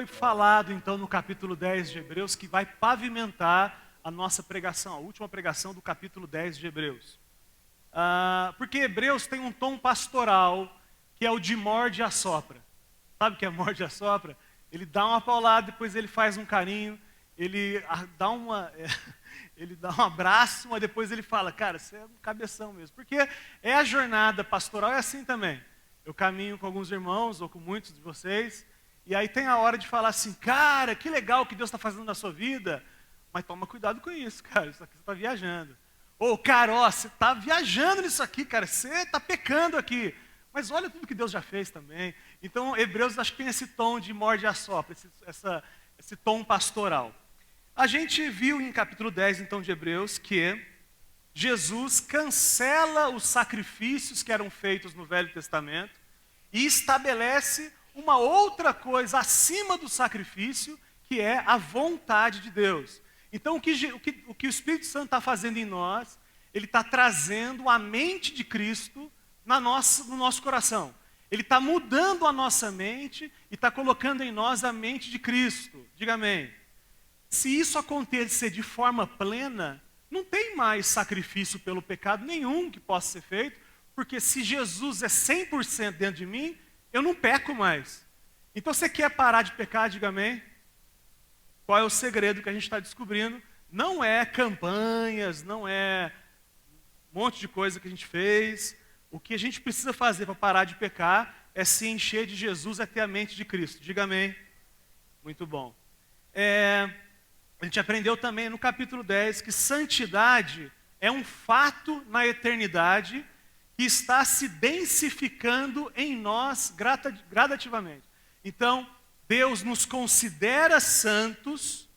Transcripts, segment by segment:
foi falado então no capítulo 10 de Hebreus que vai pavimentar a nossa pregação, a última pregação do capítulo 10 de Hebreus. Porque Hebreus tem um tom pastoral que é o de morde e assopra. Sabe o que é morde e assopra? Ele dá uma paulada, depois ele faz um carinho, ele dá ele dá um abraço, mas depois ele fala, cara, você é um cabeção mesmo. Porque a jornada pastoral é assim também. Eu caminho com alguns irmãos, ou com muitos de vocês, e aí tem a hora de falar assim, cara, que legal que Deus está fazendo na sua vida, mas toma cuidado com isso, cara, isso aqui você está viajando. Ou, cara, ó, você está viajando nisso aqui, cara, você está pecando aqui. Mas olha tudo que Deus já fez também. Então, Hebreus acho que tem esse tom de morde e assopra, esse tom pastoral. A gente viu em capítulo 10, então, de Hebreus, que Jesus cancela os sacrifícios que eram feitos no Velho Testamento e estabelece uma outra coisa acima do sacrifício, que é a vontade de Deus. Então, o que o Espírito Santo está fazendo em nós, ele está trazendo a mente de Cristo no nosso coração. Ele está mudando a nossa mente e está colocando em nós a mente de Cristo. Diga amém. Se isso acontecer de forma plena, não tem mais sacrifício pelo pecado nenhum que possa ser feito, porque se Jesus é 100% dentro de mim, eu não peco mais. Então, você quer parar de pecar? Diga amém. Qual é o segredo que a gente está descobrindo? Não é campanhas, não é um monte de coisa que a gente fez. O que a gente precisa fazer para parar de pecar é se encher de Jesus, é ter a mente de Cristo. Diga amém. Muito bom. A gente aprendeu também no capítulo 10 que santidade é um fato na eternidade que está se densificando em nós gradativamente. Então, Deus nos considera santos,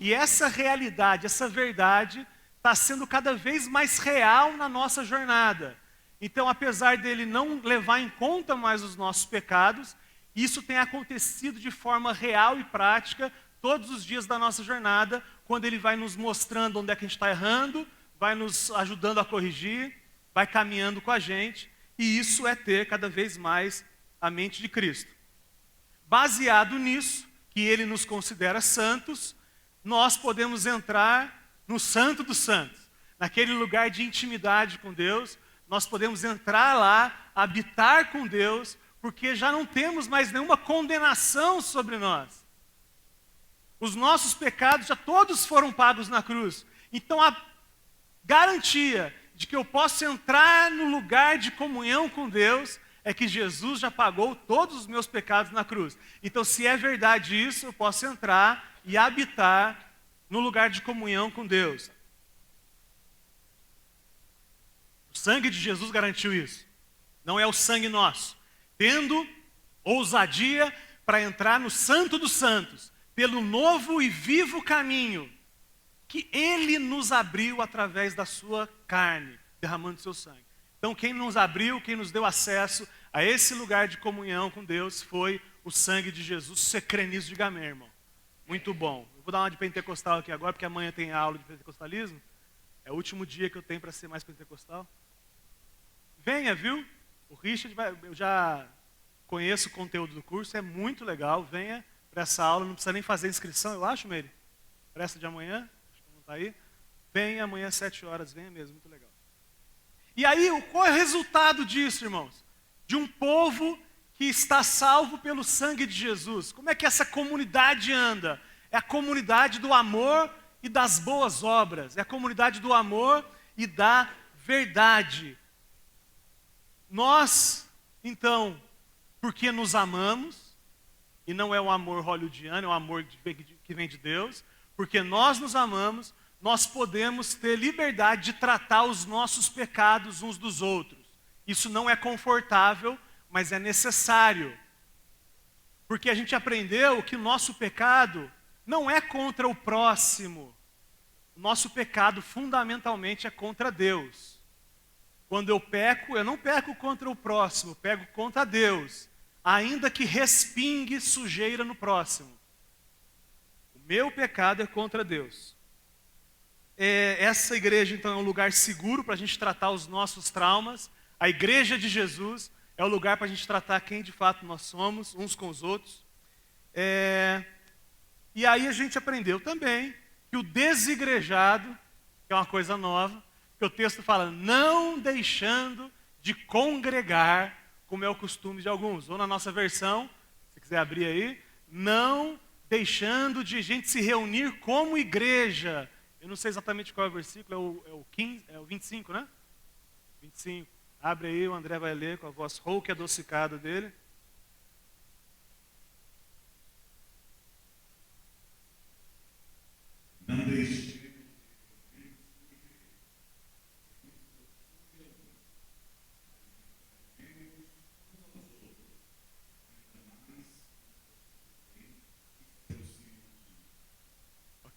e essa realidade, essa verdade, está sendo cada vez mais real na nossa jornada. Então, apesar dele não levar em conta mais os nossos pecados, isso tem acontecido de forma real e prática todos os dias da nossa jornada, quando ele vai nos mostrando onde é que a gente está errando, vai nos ajudando a corrigir, vai caminhando com a gente, e isso é ter cada vez mais a mente de Cristo. Baseado nisso, que ele nos considera santos, nós podemos entrar no Santo dos Santos, naquele lugar de intimidade com Deus, nós podemos entrar lá, habitar com Deus, porque já não temos mais nenhuma condenação sobre nós. Os nossos pecados já todos foram pagos na cruz. Então a garantia de que eu posso entrar no lugar de comunhão com Deus é que Jesus já pagou todos os meus pecados na cruz. Então, se é verdade isso, eu posso entrar e habitar no lugar de comunhão com Deus. O sangue de Jesus garantiu isso. Não é o sangue nosso. Tendo ousadia para entrar no Santo dos Santos, pelo novo e vivo caminho que Ele nos abriu através da sua carne, derramando seu sangue. Então, quem nos abriu, quem nos deu acesso a esse lugar de comunhão com Deus foi o sangue de Jesus. Você crê nisso, diga amém, irmão. Muito bom. Eu vou dar uma de pentecostal aqui agora, porque amanhã tem aula de pentecostalismo. É o último dia que eu tenho para ser mais pentecostal. Venha, viu? O Richard, eu já conheço o conteúdo do curso, é muito legal. Venha para essa aula, não precisa nem fazer inscrição, eu acho, Meire. Para essa de amanhã, acho que não está aí. Venha amanhã às 7 horas, venha mesmo, muito legal. E aí, qual é o resultado disso, irmãos? De um povo que está salvo pelo sangue de Jesus. Como é que essa comunidade anda? É a comunidade do amor e das boas obras. É a comunidade do amor e da verdade. Nós, então, porque nos amamos, e não é um amor hollywoodiano, é um amor que vem de Deus, porque nós nos amamos, nós podemos ter liberdade de tratar os nossos pecados uns dos outros. Isso não é confortável, mas é necessário. Porque a gente aprendeu que o nosso pecado não é contra o próximo. O nosso pecado fundamentalmente é contra Deus. Quando eu peco, eu não peco contra o próximo, eu pego contra Deus. Ainda que respingue sujeira no próximo. O meu pecado é contra Deus. Essa igreja, então, é um lugar seguro para a gente tratar os nossos traumas. A igreja de Jesus é o lugar para a gente tratar quem de fato nós somos, uns com os outros. E aí a gente aprendeu também que o desigrejado, que é uma coisa nova, que o texto fala, não deixando de congregar, como é o costume de alguns. Ou na nossa versão, se quiser abrir aí, não deixando de gente se reunir como igreja. Eu não sei exatamente qual é o versículo, é o 15, é o 25, né? 25. Abre aí, o André vai ler com a voz rouca e adocicada dele. Não deixe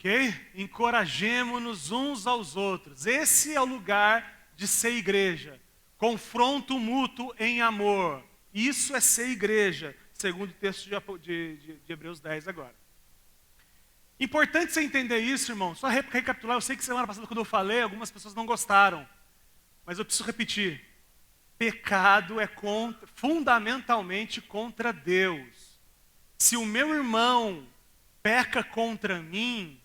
ok? Encorajemo-nos uns aos outros. Esse é o lugar de ser igreja. Confronto mútuo em amor. Isso é ser igreja, segundo o texto de Hebreus 10 agora. Importante você entender isso, irmão. Só recapitular, eu sei que semana passada quando eu falei, algumas pessoas não gostaram. Mas eu preciso repetir. Pecado é fundamentalmente contra Deus. Se o meu irmão peca contra mim,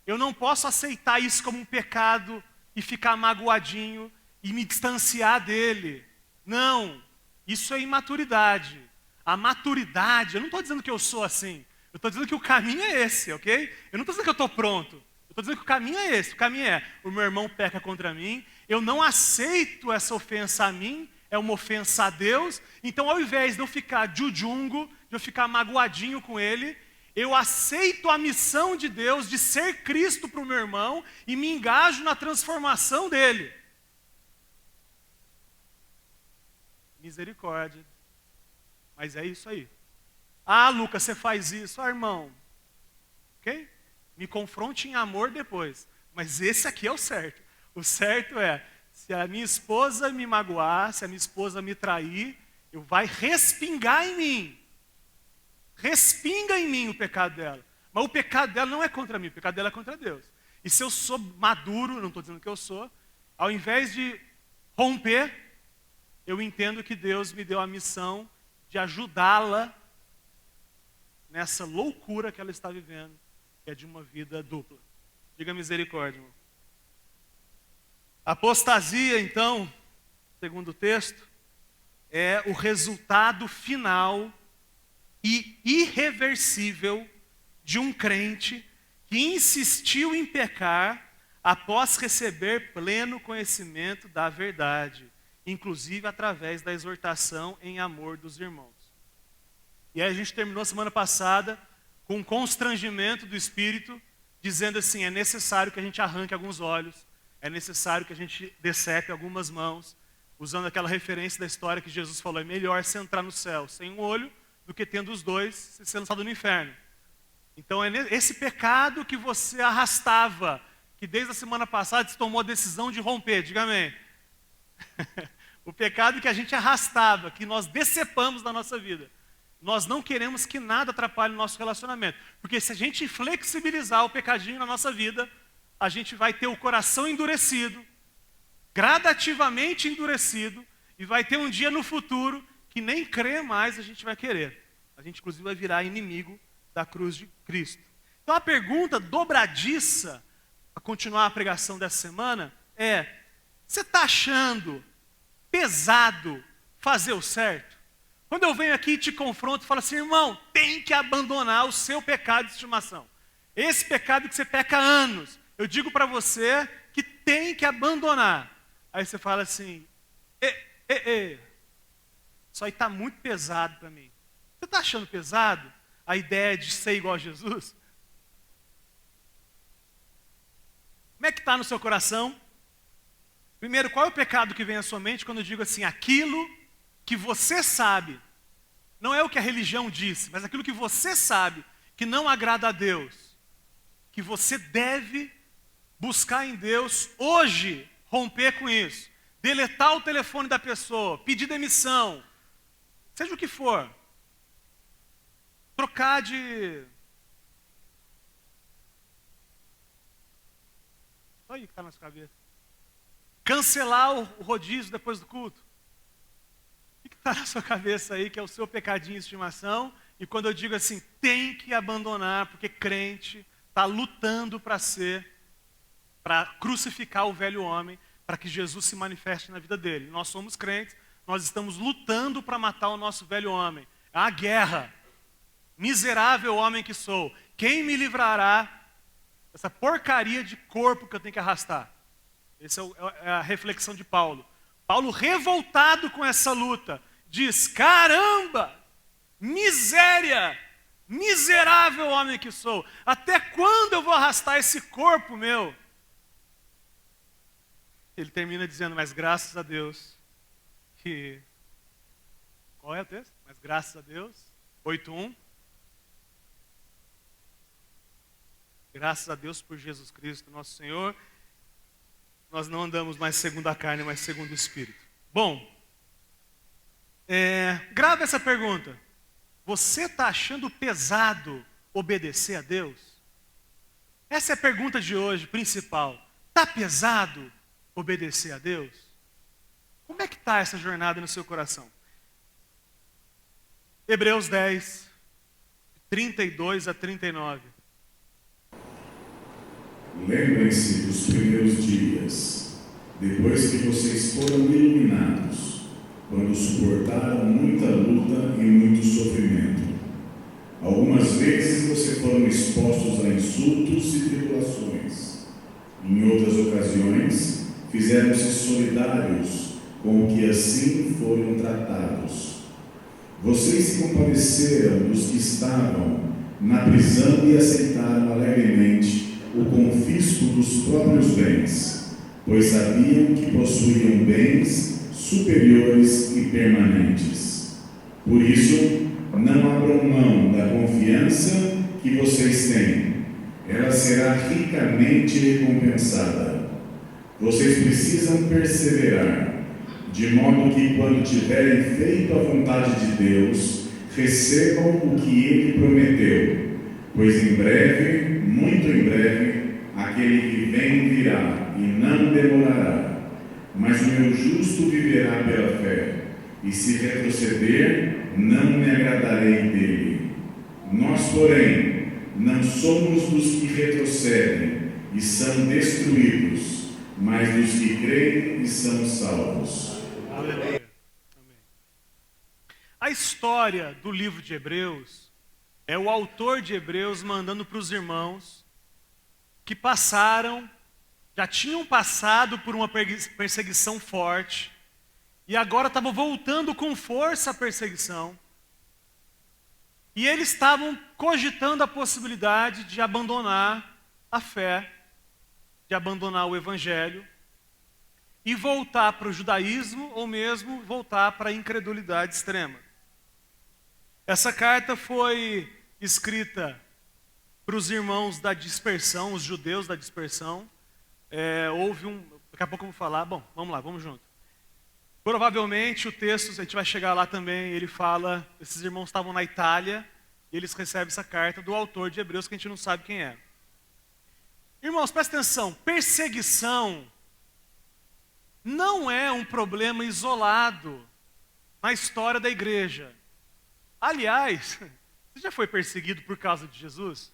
eu não posso aceitar isso como um pecado e ficar magoadinho e me distanciar dele. Não, isso é imaturidade. A maturidade, eu não estou dizendo que eu sou assim. Eu estou dizendo que o caminho é esse, ok? Eu não estou dizendo que eu estou pronto. Eu estou dizendo que o caminho é esse. O caminho é, o meu irmão peca contra mim, eu não aceito essa ofensa a mim, é uma ofensa a Deus. Então, ao invés de eu ficar jujungo, de eu ficar magoadinho com ele, eu aceito a missão de Deus de ser Cristo para o meu irmão e me engajo na transformação dele. Misericórdia. Mas é isso aí. Ah, Lucas, você faz isso. Ah, irmão. Ok? Me confronte em amor depois. Mas esse aqui é o certo. O certo é, se a minha esposa me magoar, se a minha esposa me trair, eu vai respingar em mim. Respinga em mim o pecado dela. Mas o pecado dela não é contra mim, o pecado dela é contra Deus. E se eu sou maduro, não estou dizendo que eu sou, ao invés de romper, eu entendo que Deus me deu a missão de ajudá-la nessa loucura que ela está vivendo, que é de uma vida dupla. Diga misericórdia, irmão. Apostasia, então, segundo o texto, é o resultado final e irreversível de um crente que insistiu em pecar após receber pleno conhecimento da verdade, inclusive através da exortação em amor dos irmãos. E aí a gente terminou a semana passada com um constrangimento do Espírito, dizendo assim, é necessário que a gente arranque alguns olhos, é necessário que a gente decepe algumas mãos, usando aquela referência da história que Jesus falou, é melhor você entrar no céu sem um olho do que tendo os dois e ser lançado no inferno. Então é esse pecado que você arrastava, que desde a semana passada você tomou a decisão de romper, diga amém. O pecado que a gente arrastava, que nós decepamos na nossa vida. Nós não queremos que nada atrapalhe o nosso relacionamento. Porque se a gente flexibilizar o pecadinho na nossa vida, a gente vai ter o coração endurecido, gradativamente endurecido, e vai ter um dia no futuro que nem crer mais a gente vai querer. A gente inclusive vai virar inimigo da cruz de Cristo. Então a pergunta dobradiça, para continuar a pregação dessa semana, é, você está achando pesado fazer o certo? Quando eu venho aqui e te confronto, falo assim, irmão, tem que abandonar o seu pecado de estimação. Esse pecado que você peca há anos, eu digo para você que tem que abandonar. Aí você fala assim, isso aí está muito pesado para mim. Você está achando pesado a ideia de ser igual a Jesus? Como é que está no seu coração? Primeiro, qual é o pecado que vem à sua mente quando eu digo assim, aquilo que você sabe, não é o que a religião disse, mas aquilo que você sabe que não agrada a Deus, que você deve buscar em Deus hoje, romper com isso, deletar o telefone da pessoa, pedir demissão, seja o que for, trocar de... Só aí que está na sua cabeça. Cancelar o rodízio depois do culto. O que está na sua cabeça aí que é o seu pecadinho de estimação? E quando eu digo assim, tem que abandonar, porque crente está lutando para crucificar o velho homem, para que Jesus se manifeste na vida dele. Nós somos crentes, nós estamos lutando para matar o nosso velho homem. É uma guerra. Miserável homem que sou, quem me livrará dessa porcaria de corpo que eu tenho que arrastar? Essa é a reflexão de Paulo. Paulo, revoltado com essa luta, diz: caramba, miséria, miserável homem que sou, até quando eu vou arrastar esse corpo meu? Ele termina dizendo: mas graças a Deus que... Qual é o texto? Mas graças a Deus, 8:1. Graças a Deus por Jesus Cristo, nosso Senhor, nós não andamos mais segundo a carne, mas segundo o Espírito. Bom, grave essa pergunta. Você está achando pesado obedecer a Deus? Essa é a pergunta de hoje, principal. Está pesado obedecer a Deus? Como é que está essa jornada no seu coração? Hebreus 10, 32 a 39. Lembrem-se dos primeiros dias, depois que vocês foram iluminados, quando suportaram muita luta e muito sofrimento. Algumas vezes vocês foram expostos a insultos e tribulações. Em outras ocasiões, fizeram-se solidários com o que assim foram tratados. Vocês se compadeceram dos que estavam na prisão e aceitaram alegremente o confisco dos próprios bens, pois sabiam que possuíam bens superiores e permanentes. Por isso, não abram mão da confiança que vocês têm. Ela será ricamente recompensada. Vocês precisam perseverar, de modo que, quando tiverem feito a vontade de Deus, recebam o que Ele prometeu, pois em breve, muito em breve, aquele que vem virá e não demorará. Mas o meu justo viverá pela fé, e se retroceder, não me agradarei dele. Nós, porém, não somos dos que retrocedem e são destruídos, mas dos que creem e são salvos. Aleluia. Amém. A história do livro de Hebreus é o autor de Hebreus mandando para os irmãos que já tinham passado por uma perseguição forte e agora estavam voltando com força a perseguição. E eles estavam cogitando a possibilidade de abandonar a fé, de abandonar o evangelho e voltar para o judaísmo ou mesmo voltar para a incredulidade extrema. Essa carta foi escrita para os irmãos da dispersão, os judeus da dispersão. Daqui a pouco eu vou falar, bom, vamos lá, vamos junto. Provavelmente o texto, a gente vai chegar lá também, ele fala, esses irmãos estavam na Itália, e eles recebem essa carta do autor de Hebreus, que a gente não sabe quem é. Irmãos, presta atenção, perseguição não é um problema isolado na história da igreja. Aliás, você já foi perseguido por causa de Jesus?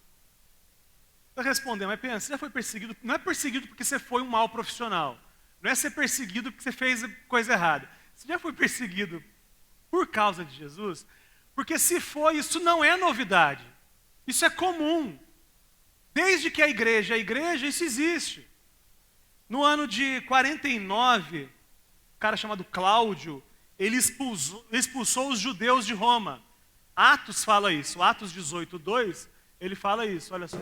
Você respondeu, mas pensa, você já foi perseguido? Não é perseguido porque você foi um mau profissional. Não é ser perseguido porque você fez coisa errada. Você já foi perseguido por causa de Jesus? Porque se foi, isso não é novidade. Isso é comum. Desde que a igreja, isso existe. No ano de 49, um cara chamado Cláudio, ele expulsou os judeus de Roma. Atos fala isso, Atos 18:2, ele fala isso, olha só.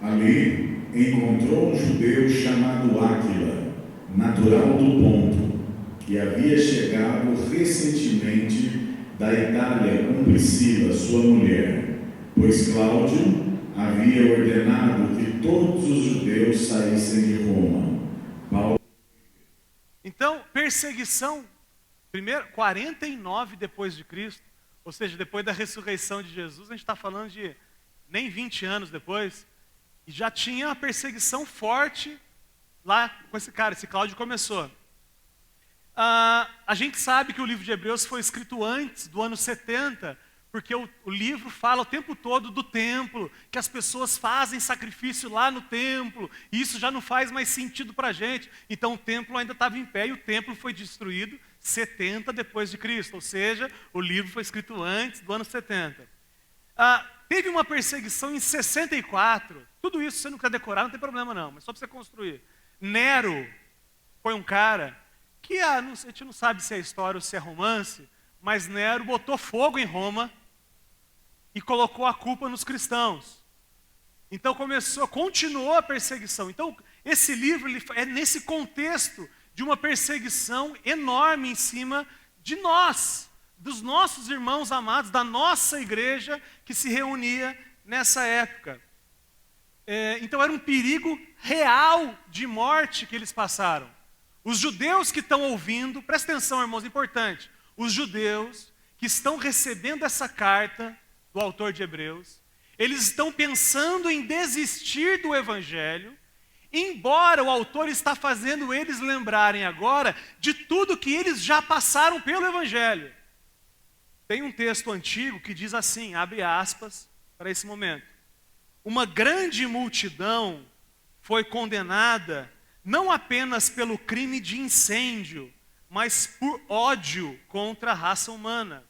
Ali encontrou um judeu chamado Áquila, natural do Ponto, que havia chegado recentemente da Itália com Priscila, sua mulher, pois Cláudio havia ordenado que todos os judeus saíssem de Roma. Então, perseguição, primeiro, 49 depois de Cristo, ou seja, depois da ressurreição de Jesus, a gente está falando de nem 20 anos depois, e já tinha uma perseguição forte lá com esse cara, esse Cláudio começou. A gente sabe que o livro de Hebreus foi escrito antes do ano 70, porque o livro fala o tempo todo do templo, que as pessoas fazem sacrifício lá no templo, e isso já não faz mais sentido para a gente. Então o templo ainda estava em pé e o templo foi destruído 70 depois de Cristo, ou seja, o livro foi escrito antes do ano 70. Teve uma perseguição em 64, tudo isso você não quer decorar, não tem problema não, mas só para você construir. Nero foi um cara que a gente não sabe se é história ou se é romance, mas Nero botou fogo em Roma e colocou a culpa nos cristãos. Então continuou a perseguição. Então esse livro é nesse contexto de uma perseguição enorme em cima de nós, dos nossos irmãos amados, da nossa igreja que se reunia nessa época. Então era um perigo real de morte que eles passaram. Os judeus que estão ouvindo, presta atenção, irmãos, importante. Os judeus que estão recebendo essa carta do autor de Hebreus, eles estão pensando em desistir do evangelho, embora o autor está fazendo eles lembrarem agora de tudo que eles já passaram pelo evangelho. Tem um texto antigo que diz assim, abre aspas para esse momento. Uma grande multidão foi condenada não apenas pelo crime de incêndio, mas por ódio contra a raça humana.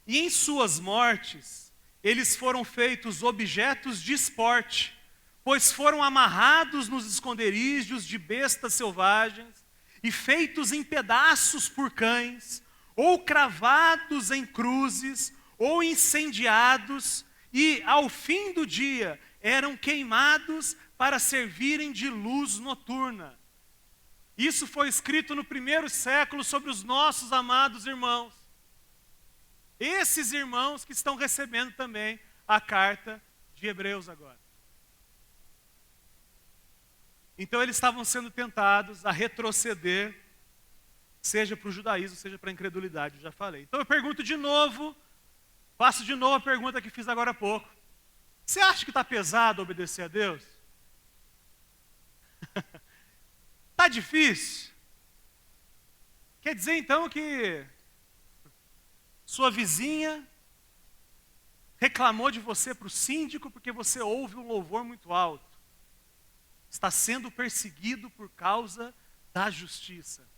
E em suas mortes, eles foram feitos objetos de esporte, pois foram amarrados nos esconderijos de bestas selvagens e feitos em pedaços por cães, ou cravados em cruzes, ou incendiados, e ao fim do dia eram queimados para servirem de luz noturna. Isso foi escrito no primeiro século sobre os nossos amados irmãos. Esses irmãos que estão recebendo também a carta de Hebreus agora. Então eles estavam sendo tentados a retroceder, seja para o judaísmo, seja para a incredulidade, eu já falei. Então eu pergunto de novo, faço de novo a pergunta que fiz agora há pouco. Você acha que está pesado obedecer a Deus? Está difícil? Quer dizer então que sua vizinha reclamou de você para o síndico porque você ouve um louvor muito alto. Está sendo perseguido por causa da justiça.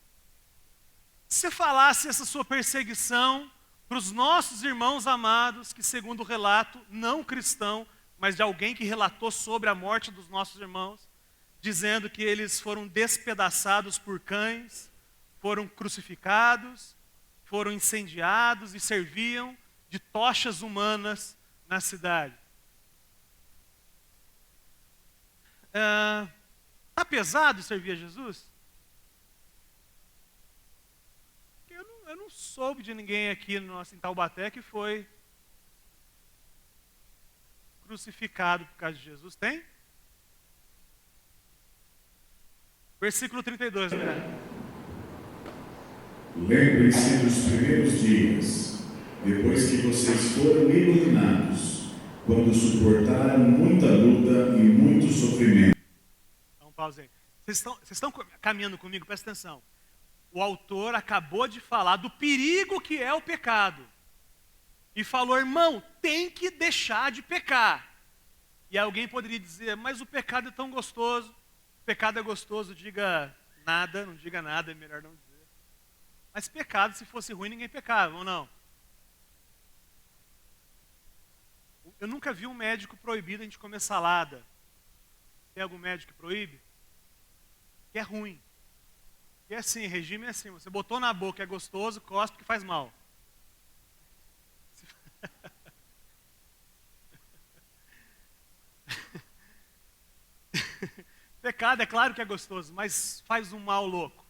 Se você falasse essa sua perseguição para os nossos irmãos amados, que segundo o relato não cristão, mas de alguém que relatou sobre a morte dos nossos irmãos, dizendo que eles foram despedaçados por cães, foram crucificados, foram incendiados e serviam de tochas humanas na cidade. Está pesado servir a Jesus? Eu não soube de ninguém aqui em Taubaté que foi crucificado por causa de Jesus. Tem? Versículo 32, galera. Lembrem-se dos primeiros dias, depois que vocês foram iluminados, quando suportaram muita luta e muito sofrimento. Dá um pause aí. Vocês estão caminhando comigo? Presta atenção. O autor acabou de falar do perigo que é o pecado. E falou, irmão, tem que deixar de pecar. E alguém poderia dizer, mas o pecado é tão gostoso. O pecado é gostoso, diga nada, não diga nada, é melhor não dizer. Mas pecado, se fosse ruim, ninguém pecava, ou não? Eu nunca vi um médico proibido a gente comer salada. Tem algum médico que proíbe? Que é ruim. E é assim, regime é assim, você botou na boca, é gostoso, cospe que faz mal. Pecado é claro que é gostoso, mas faz um mal louco.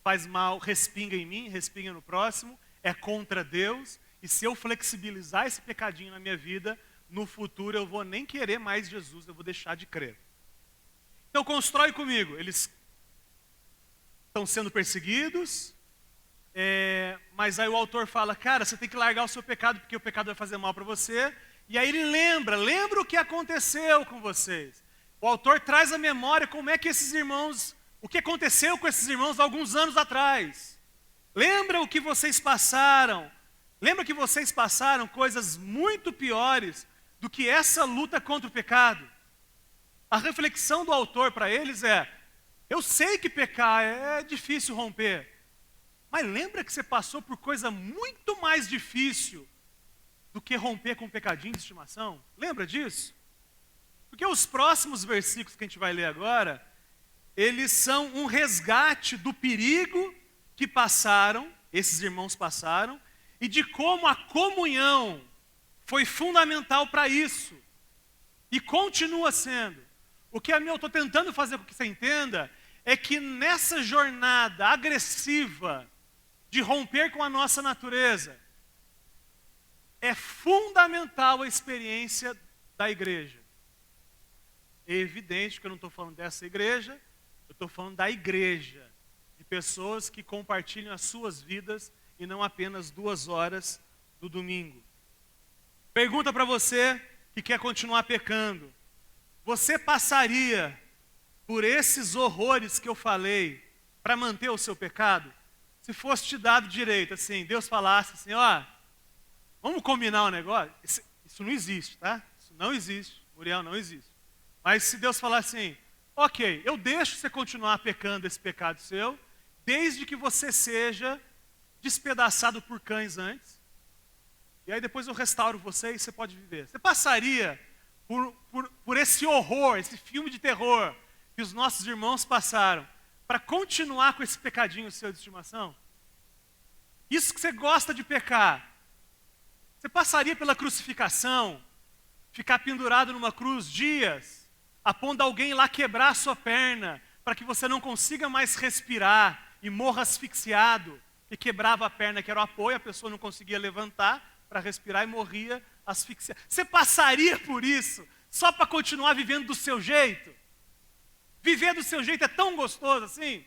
Faz mal, respinga em mim, respinga no próximo, é contra Deus, e se eu flexibilizar esse pecadinho na minha vida, no futuro eu vou nem querer mais Jesus, eu vou deixar de crer. Então constrói comigo, eles estão sendo perseguidos, mas aí o autor fala, cara, você tem que largar o seu pecado, porque o pecado vai fazer mal para você, e aí ele lembra o que aconteceu com vocês. O autor traz à memória como é que esses irmãos, o que aconteceu com esses irmãos alguns anos atrás. Lembra o que vocês passaram? Lembra que vocês passaram coisas muito piores do que essa luta contra o pecado? A reflexão do autor para eles é: eu sei que pecar é difícil romper, mas lembra que você passou por coisa muito mais difícil do que romper com um pecadinho de estimação? Lembra disso? Porque os próximos versículos que a gente vai ler agora, eles são um resgate do perigo que passaram, esses irmãos passaram, e de como a comunhão foi fundamental para isso, e continua sendo. O que eu estou tentando fazer com que você entenda é que nessa jornada agressiva de romper com a nossa natureza, é fundamental a experiência da igreja. É evidente que eu não estou falando dessa igreja, eu estou falando da igreja, de pessoas que compartilham as suas vidas e não apenas 2 horas do domingo. Pergunta para você que quer continuar pecando: você passaria por esses horrores que eu falei para manter o seu pecado? Se fosse te dado direito, assim, Deus falasse assim, ó, vamos combinar um negócio? Isso não existe, tá? Isso não existe, Muriel, não existe. Mas se Deus falar assim, ok, eu deixo você continuar pecando esse pecado seu, desde que você seja despedaçado por cães antes, e aí depois eu restauro você e você pode viver. Você passaria por esse horror, esse filme de terror que os nossos irmãos passaram, para continuar com esse pecadinho seu de estimação? Isso que você gosta de pecar, você passaria pela crucificação, ficar pendurado numa cruz dias, a ponto de alguém lá quebrar a sua perna, para que você não consiga mais respirar e morra asfixiado, e quebrava a perna que era o apoio, a pessoa não conseguia levantar para respirar e morria asfixiada. Você passaria por isso só para continuar vivendo do seu jeito? Viver do seu jeito é tão gostoso assim?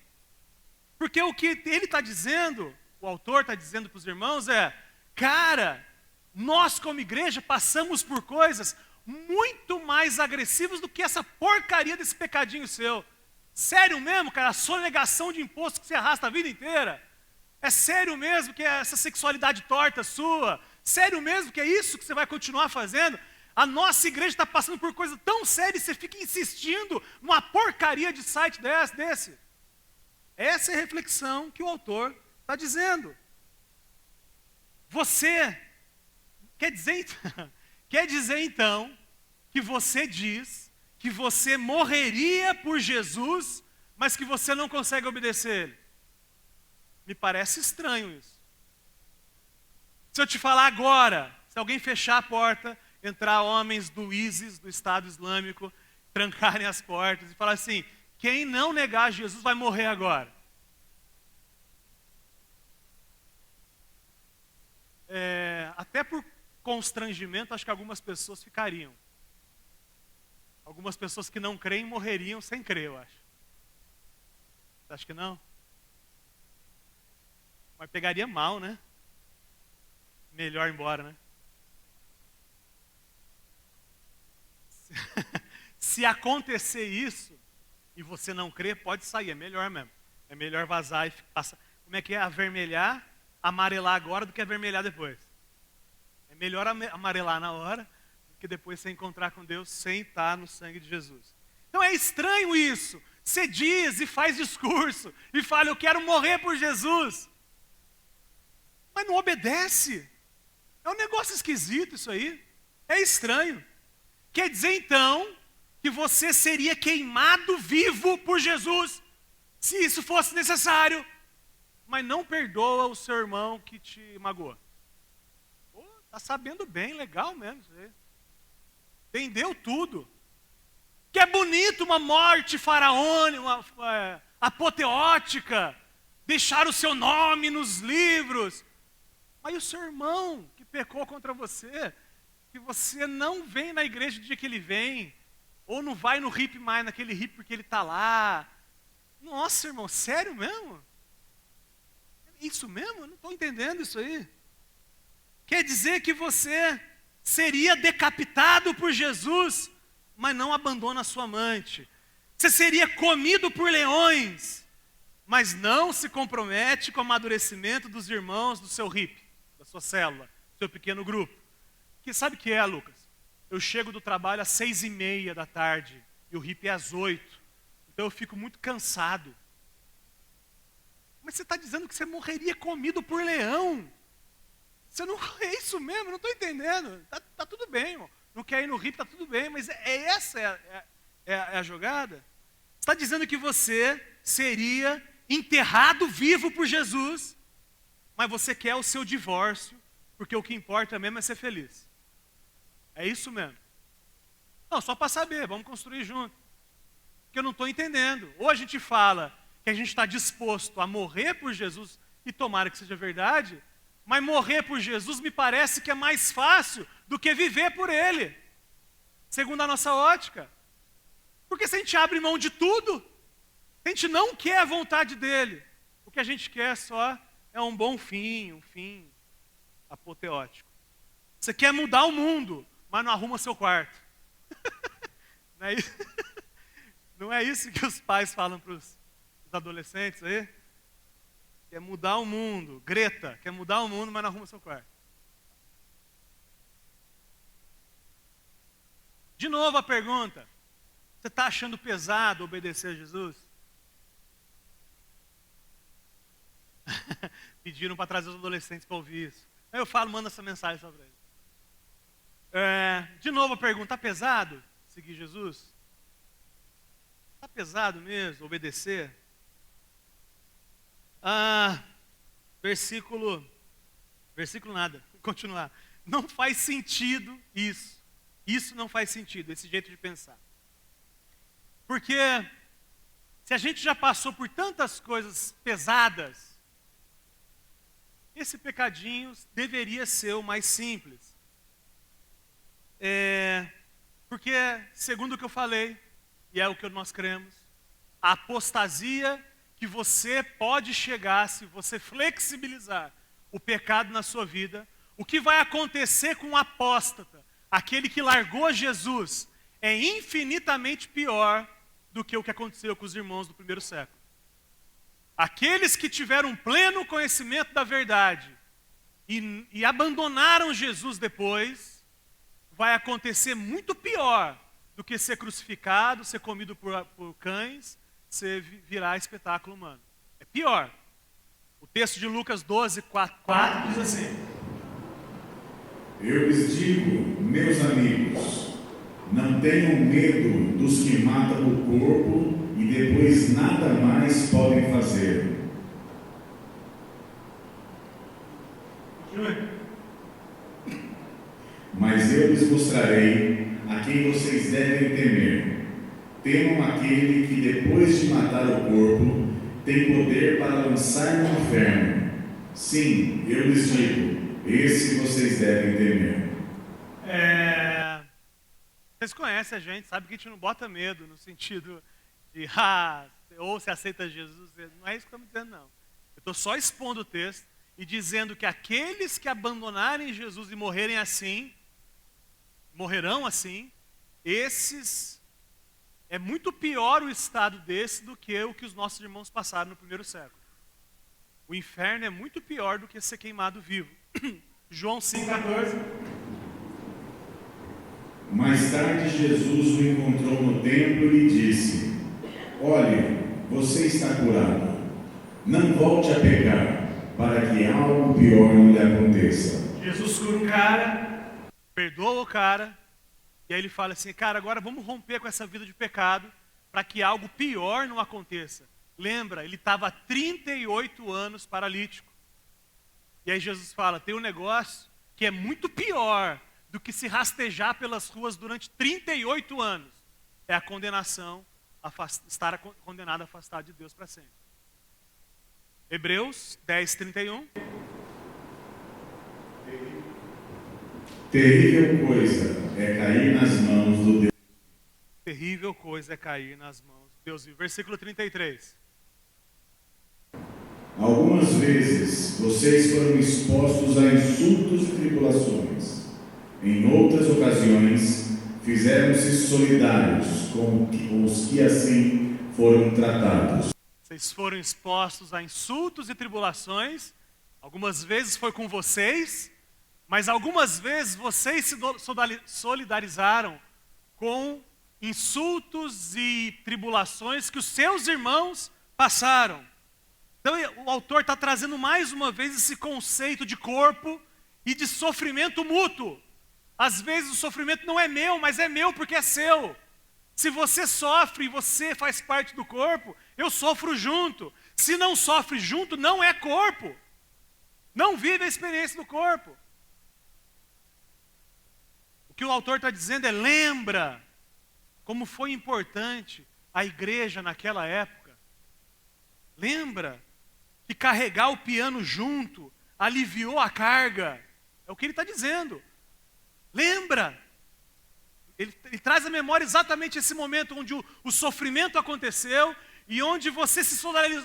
Porque o que ele está dizendo, o autor está dizendo para os irmãos é, cara, nós como igreja passamos por coisas muito mais agressivas do que essa porcaria desse pecadinho seu. Sério mesmo, cara, a sonegação de imposto que você arrasta a vida inteira? É sério mesmo que é essa sexualidade torta sua? Sério mesmo que é isso que você vai continuar fazendo? A nossa igreja está passando por coisa tão séria e você fica insistindo numa porcaria de site desse? Essa é a reflexão que o autor está dizendo. Você quer dizer então que você diz que você morreria por Jesus, mas que você não consegue obedecer Ele? Me parece estranho isso. Se eu te falar agora, se alguém fechar a porta, entrar homens do ISIS, do Estado Islâmico, trancarem as portas e falar assim, quem não negar Jesus vai morrer agora. Até por constrangimento, acho que algumas pessoas ficariam. Algumas pessoas que não creem morreriam sem crer, eu acho. Você acha que não? Mas pegaria mal, né? Melhor ir embora, né? Se acontecer isso e você não crer, pode sair, é melhor mesmo. É melhor vazar e passar. Como é que é? Avermelhar, amarelar agora do que avermelhar depois. É melhor amarelar na hora do que depois você encontrar com Deus sem estar no sangue de Jesus. Então é estranho isso. Você diz e faz discurso e fala, eu quero morrer por Jesus. Mas não obedece. É um negócio esquisito isso aí. É estranho. Quer dizer então que você seria queimado vivo por Jesus, se isso fosse necessário, mas não perdoa o seu irmão que te magoou. Está sabendo bem, legal mesmo isso aí. Entendeu tudo. Que é bonito uma morte faraônica, apoteótica, deixar o seu nome nos livros. Mas e o seu irmão que pecou contra você, que você não vem na igreja do dia que ele vem, ou não vai no RIP mais, naquele RIP porque ele está lá. Nossa, irmão, sério mesmo? Isso mesmo? Eu não estou entendendo isso aí. Quer dizer que você seria decapitado por Jesus, mas não abandona a sua amante. Você seria comido por leões, mas não se compromete com o amadurecimento dos irmãos do seu RIP, da sua célula, do seu pequeno grupo. Que sabe o que é, Lucas? Eu chego do trabalho às 6:30 da tarde e o RIP é às 8. Então eu fico muito cansado. Mas você está dizendo que você morreria comido por leão? Você não é isso mesmo? Eu não estou entendendo. Tá tudo bem, irmão. Não quer ir no RIP, tá tudo bem, mas essa é a jogada? Você está dizendo que você seria enterrado vivo por Jesus, mas você quer o seu divórcio, porque o que importa mesmo é ser feliz. É isso mesmo. Não, só para saber, vamos construir junto. Porque eu não estou entendendo. Ou a gente fala que a gente está disposto a morrer por Jesus, e tomara que seja verdade, mas morrer por Jesus me parece que é mais fácil do que viver por Ele, segundo a nossa ótica. Porque se a gente abre mão de tudo, a gente não quer a vontade dEle. O que a gente quer só é um bom fim, um fim apoteótico. Você quer mudar o mundo, mas não arruma seu quarto. Não é isso? Não é isso que os pais falam para os adolescentes aí? Quer mudar o mundo. Greta, quer mudar o mundo, mas não arruma seu quarto. De novo a pergunta. Você está achando pesado obedecer a Jesus? Pediram para trazer os adolescentes para ouvir isso. Aí eu falo, manda essa mensagem só para eles. De novo a pergunta, está pesado seguir Jesus? Está pesado mesmo obedecer? Versículo nada, continuar. Não faz sentido isso. Isso não faz sentido, esse jeito de pensar. Porque se a gente já passou por tantas coisas pesadas, esse pecadinho deveria ser o mais simples. Porque, segundo o que eu falei, e é o que nós cremos, a apostasia que você pode chegar se você flexibilizar o pecado na sua vida, o que vai acontecer com o apóstata, aquele que largou Jesus, é infinitamente pior do que o que aconteceu com os irmãos do primeiro século. Aqueles que tiveram pleno conhecimento da verdade e abandonaram Jesus depois, vai acontecer muito pior do que ser crucificado, ser comido por cães, ser virar espetáculo humano. É pior. O texto de Lucas 12, 4 diz assim: Eu lhes digo, meus amigos, não tenham medo dos que matam o corpo e depois nada mais podem fazer. Mas eu lhes mostrarei a quem vocês devem temer. Temam aquele que depois de matar o corpo tem poder para lançar no inferno. Sim, eu lhes digo, esse vocês devem temer. Vocês conhecem a gente, sabe que a gente não bota medo no sentido de, ou se aceita Jesus, não é isso que estamos dizendo, não. Eu estou só expondo o texto e dizendo que aqueles que abandonarem Jesus e morrerem assim, morrerão assim, esses, é muito pior o estado desse do que o que os nossos irmãos passaram no primeiro século. O inferno é muito pior do que ser queimado vivo. João 5,14. Mais tarde Jesus o encontrou no templo e disse: Olhe, você está curado. Não volte a pecar, para que algo pior não lhe aconteça. Jesus cura um cara, perdoa o cara, e aí ele fala assim: cara, agora vamos romper com essa vida de pecado, para que algo pior não aconteça. Lembra, ele estava há 38 anos paralítico. E aí Jesus fala, tem um negócio que é muito pior do que se rastejar pelas ruas durante 38 anos. É a condenação, estar condenado a afastado de Deus para sempre. Hebreus 10, 31. Terrível coisa é cair nas mãos do Deus. Terrível coisa é cair nas mãos de Deus. Versículo 33. Algumas vezes vocês foram expostos a insultos e tribulações. Em outras ocasiões, fizeram-se solidários com os que assim foram tratados. Vocês foram expostos a insultos e tribulações. Algumas vezes foi com vocês, mas algumas vezes vocês se solidarizaram com insultos e tribulações que os seus irmãos passaram. Então o autor está trazendo mais uma vez esse conceito de corpo e de sofrimento mútuo. Às vezes o sofrimento não é meu, mas é meu porque é seu. Se você sofre e você faz parte do corpo, eu sofro junto. Se não sofre junto, não é corpo. Não vive a experiência do corpo. O que o autor está dizendo é: lembra como foi importante a igreja naquela época. Lembra que carregar o piano junto aliviou a carga. É o que ele está dizendo. Lembra. Ele traz à memória exatamente esse momento onde o sofrimento aconteceu e onde você se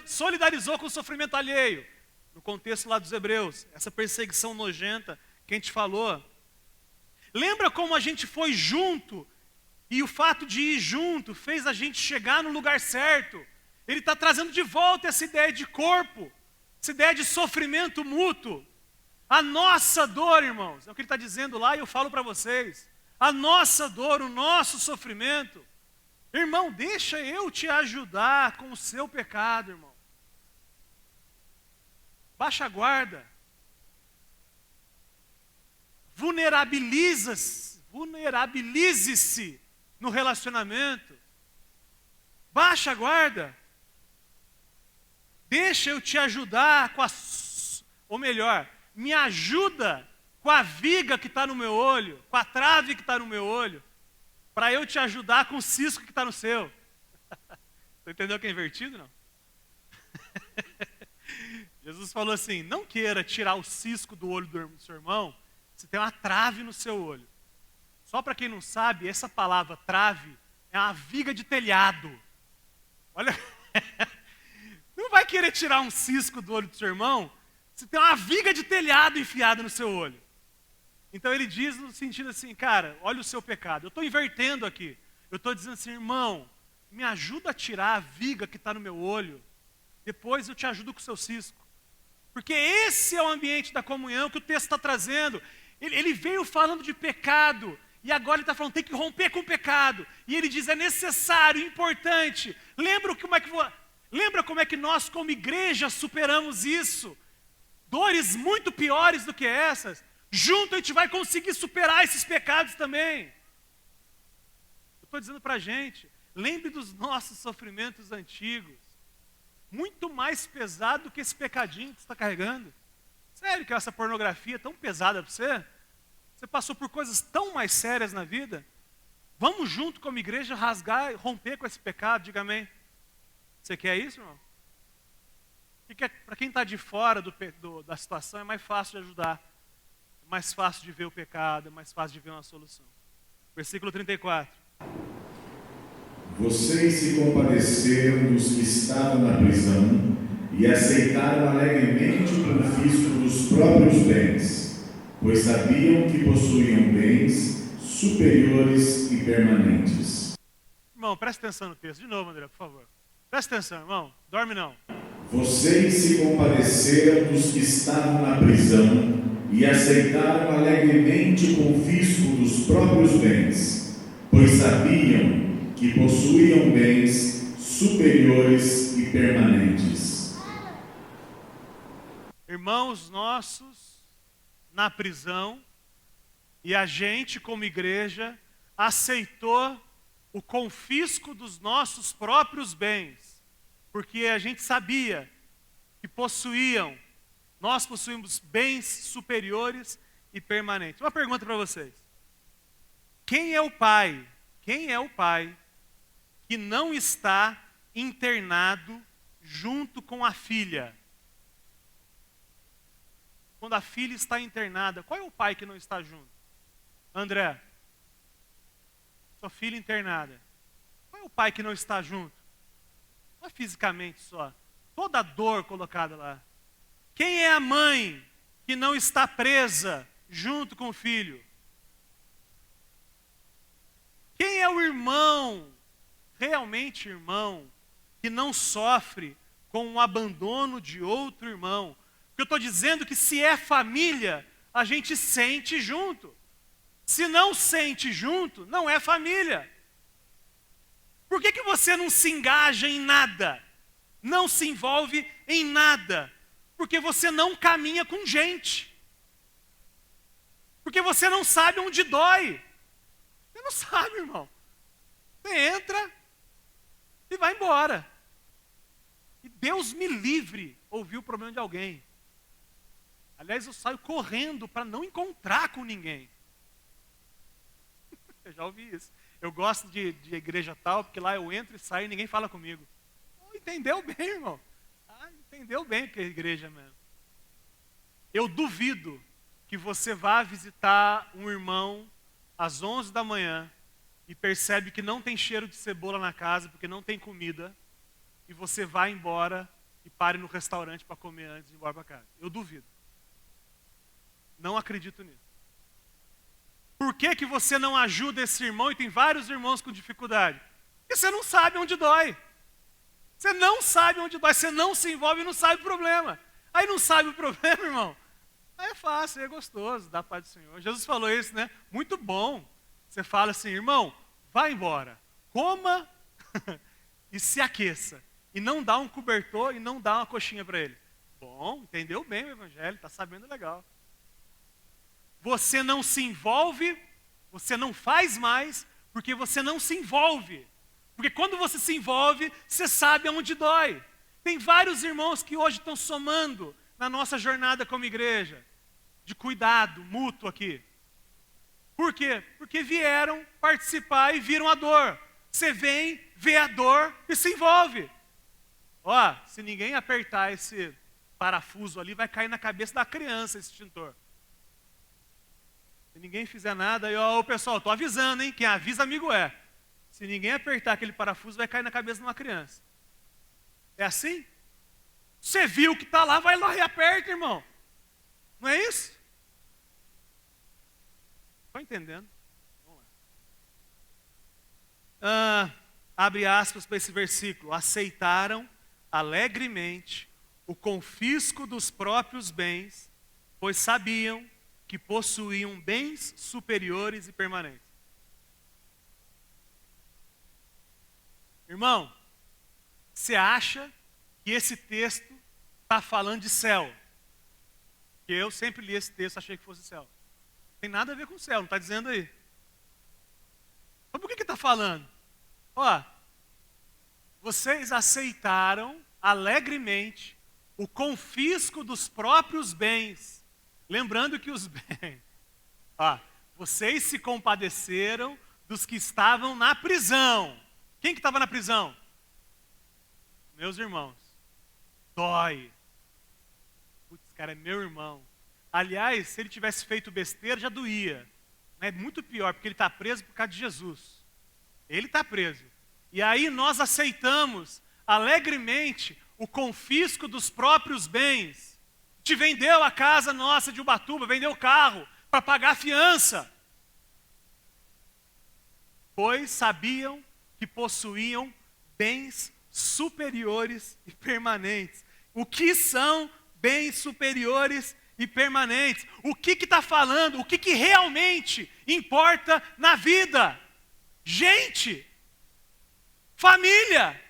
solidarizou com o sofrimento alheio. No contexto lá dos Hebreus, essa perseguição nojenta que a gente falou. Lembra como a gente foi junto e o fato de ir junto fez a gente chegar no lugar certo. Ele está trazendo de volta essa ideia de corpo, essa ideia de sofrimento mútuo. A nossa dor, irmãos, é o que ele está dizendo lá e eu falo para vocês. A nossa dor, o nosso sofrimento. Irmão, deixa eu te ajudar com o seu pecado, irmão. Baixa a guarda. Vulnerabilize-se no relacionamento. Baixa a guarda. Deixa eu te ajudar com ou melhor, me ajuda com a viga que está no meu olho, com a trave que está no meu olho, para eu te ajudar com o cisco que está no seu. Você entendeu que é invertido, não? Jesus falou assim: não queira tirar o cisco do olho do seu irmão, se tem uma trave no seu olho. Só para quem não sabe, essa palavra trave é uma viga de telhado. Olha, não vai querer tirar um cisco do olho do seu irmão, se tem uma viga de telhado enfiada no seu olho. Então ele diz no sentido assim: cara, olha o seu pecado. Eu estou invertendo aqui. Eu estou dizendo assim: irmão, me ajuda a tirar a viga que está no meu olho. Depois eu te ajudo com o seu cisco. Porque esse é o ambiente da comunhão que o texto está trazendo. Ele veio falando de pecado. E agora ele está falando: tem que romper com o pecado. E ele diz: é necessário, importante. Lembra como é que nós como igreja superamos isso? Dores muito piores do que essas. Junto a gente vai conseguir superar esses pecados também. Eu estou dizendo para a gente, lembre dos nossos sofrimentos antigos. Muito mais pesado do que esse pecadinho que você está carregando. Sério que essa pornografia é tão pesada para você? Você passou por coisas tão mais sérias na vida? Vamos junto como igreja rasgar e romper com esse pecado, diga amém. Você quer isso, irmão? Para quem está de fora da situação é mais fácil de ajudar. É mais fácil de ver o pecado, é mais fácil de ver uma solução. Versículo 34. Vocês se compadeceram dos que estavam na prisão e aceitaram alegremente o confisco dos próprios bens, pois sabiam que possuíam bens superiores e permanentes. Irmão, presta atenção no texto. De novo, André, por favor. Presta atenção, irmão. Dorme não. Vocês se compadeceram dos que estavam na prisão e aceitaram alegremente o confisco dos próprios bens, pois sabiam que possuíam bens superiores e permanentes. Irmãos nossos na prisão, e a gente como igreja aceitou o confisco dos nossos próprios bens, porque a gente sabia que nós possuímos bens superiores e permanentes. Uma pergunta para vocês: quem é o pai que não está internado junto com a filha? Quando a filha está internada, qual é o pai que não está junto? André, sua filha internada, qual é o pai que não está junto? Não é fisicamente só, toda a dor colocada lá. Quem é a mãe que não está presa junto com o filho? Quem é o irmão, realmente irmão, que não sofre com o abandono de outro irmão. Porque eu estou dizendo que se é família, a gente sente junto. Se não sente junto, não é família. Por que você não se engaja em nada? Não se envolve em nada? Porque você não caminha com gente. Porque você não sabe onde dói. Você não sabe, irmão. Você entra e vai embora. E Deus me livre ouvir o problema de alguém. Aliás, eu saio correndo para não encontrar com ninguém. Eu já ouvi isso. Eu gosto de igreja tal, porque lá eu entro e saio e ninguém fala comigo. Oh, entendeu bem, irmão? Entendeu bem o que é igreja mesmo. Eu duvido que você vá visitar um irmão às 11 da manhã e percebe que não tem cheiro de cebola na casa porque não tem comida, e você vai embora e pare no restaurante para comer antes de ir embora para casa. Eu duvido. Não acredito nisso. Por que você não ajuda esse irmão, e tem vários irmãos com dificuldade? Porque você não sabe onde dói. Você não sabe onde dói, você não se envolve e não sabe o problema. Aí não sabe o problema, irmão. Aí é fácil, é gostoso, dá a paz do Senhor. Jesus falou isso, né? Muito bom. Você fala assim, irmão, vai embora, coma e se aqueça. E não dá um cobertor e não dá uma coxinha para ele. Bom, entendeu bem o evangelho, está sabendo legal. Você não se envolve, você não faz mais, porque você não se envolve. Porque quando você se envolve, você sabe aonde dói. Tem vários irmãos que hoje estão somando na nossa jornada como igreja, de cuidado mútuo aqui. Por quê? Porque vieram participar e viram a dor. Você vem, vê a dor e se envolve. Ó, se ninguém apertar esse parafuso ali, vai cair na cabeça da criança esse extintor. Se ninguém fizer nada, aí, ó, pessoal, tô avisando, hein? Quem avisa, amigo é. Se ninguém apertar aquele parafuso, vai cair na cabeça de uma criança. É assim? Você viu que está lá, vai lá e aperta, irmão. Não é isso? Estou entendendo? Vamos lá. Abre aspas para esse versículo. Aceitaram alegremente o confisco dos próprios bens, pois sabiam que possuíam bens superiores e permanentes. Irmão, você acha que esse texto está falando de céu? Porque eu sempre li esse texto, achei que fosse céu. Não tem nada a ver com o céu, não está dizendo aí. Mas por que está falando? Ó, vocês aceitaram alegremente o confisco dos próprios bens. Lembrando que os bens... Ó, vocês se compadeceram dos que estavam na prisão. Quem que estava na prisão? Meus irmãos. Dói. Putz, cara, é meu irmão. Aliás, se ele tivesse feito besteira, já doía. É muito pior, porque ele está preso por causa de Jesus. Ele está preso. E aí nós aceitamos alegremente o confisco dos próprios bens. Te vendeu a casa nossa de Ubatuba, vendeu o carro para pagar a fiança. Pois sabiam que possuíam bens superiores e permanentes. O que são bens superiores e permanentes? O que está falando? O que realmente importa na vida? Gente, família.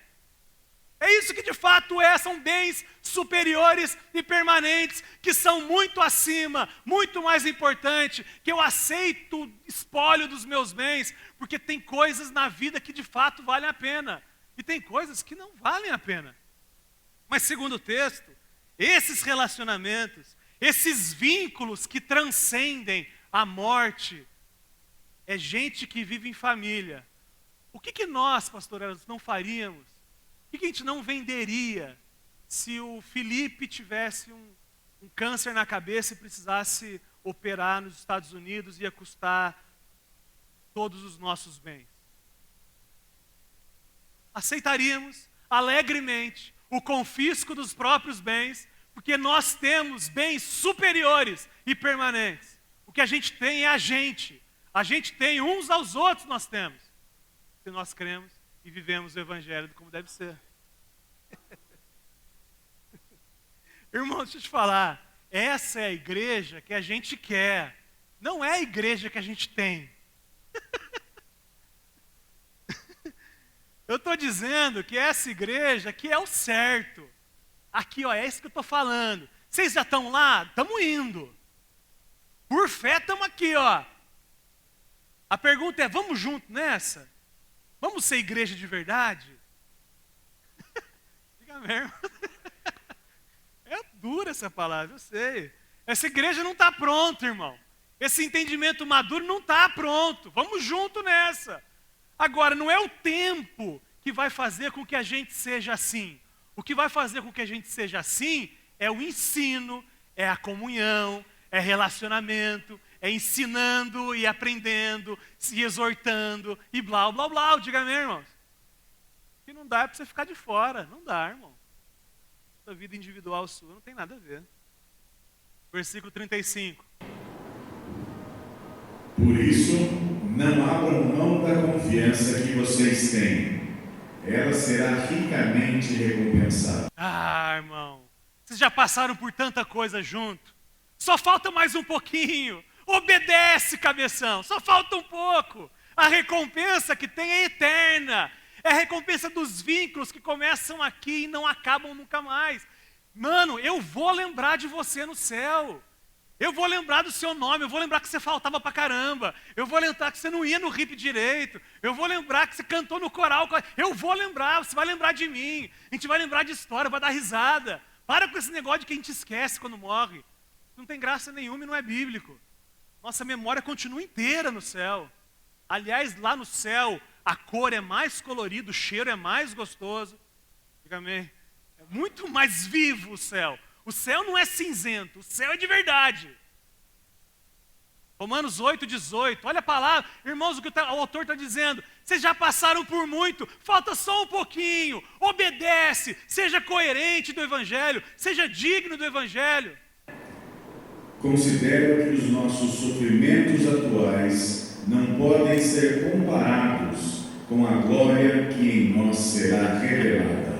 É isso que de fato é, são bens superiores e permanentes, que são muito acima, muito mais importante, que eu aceito o espólio dos meus bens, porque tem coisas na vida que de fato valem a pena, e tem coisas que não valem a pena. Mas segundo o texto, esses relacionamentos, esses vínculos que transcendem a morte, é gente que vive em família. O que nós, pastor Eros, não faríamos? O que a gente não venderia se o Felipe tivesse um câncer na cabeça e precisasse operar nos Estados Unidos e ia custar todos os nossos bens? Aceitaríamos alegremente o confisco dos próprios bens, porque nós temos bens superiores e permanentes. O que a gente tem é a gente tem uns aos outros, nós temos. Se nós cremos e vivemos o evangelho como deve ser. Irmão, deixa eu te falar. Essa é a igreja que a gente quer. Não é a igreja que a gente tem. Eu estou dizendo que essa igreja que é o certo. Aqui, ó, é isso que eu estou falando. Vocês já estão lá? Estamos indo. Por fé estamos aqui, ó. A pergunta é, vamos junto nessa? Vamos ser igreja de verdade? Diga mesmo. É dura essa palavra, eu sei. Essa igreja não está pronta, irmão. Esse entendimento maduro não está pronto. Vamos junto nessa. Agora, não é o tempo que vai fazer com que a gente seja assim. O que vai fazer com que a gente seja assim é o ensino, é a comunhão, é relacionamento, é ensinando e aprendendo, se exortando e blá, blá, blá. Diga mesmo, irmãos. Que não dá é para você ficar de fora. Não dá, irmão. A vida individual sua não tem nada a ver. Versículo 35. Por isso, não abram mão da confiança que vocês têm. Ela será ricamente recompensada. Ah, irmão, vocês já passaram por tanta coisa junto. Só falta mais um pouquinho. Obedece, cabeção. Só falta um pouco. A recompensa que tem é eterna. É a recompensa dos vínculos que começam aqui e não acabam nunca mais. Mano, eu vou lembrar de você no céu. Eu vou lembrar do seu nome, eu vou lembrar que você faltava pra caramba. Eu vou lembrar que você não ia no RIP direito. Eu vou lembrar que você cantou no coral. Eu vou lembrar, você vai lembrar de mim. A gente vai lembrar de história, vai dar risada. Para com esse negócio de que a gente esquece quando morre. Não tem graça nenhuma e não é bíblico. Nossa memória continua inteira no céu. Aliás, lá no céu, a cor é mais colorida, o cheiro é mais gostoso. Diga amém. É muito mais vivo o céu. O céu não é cinzento, o céu é de verdade. Romanos 8:18, olha a palavra. Irmãos, o que o autor está dizendo. Vocês já passaram por muito, falta só um pouquinho. Obedece, seja coerente do Evangelho, seja digno do Evangelho. Considero que os nossos sofrimentos atuais não podem ser comparados com a glória que em nós será revelada.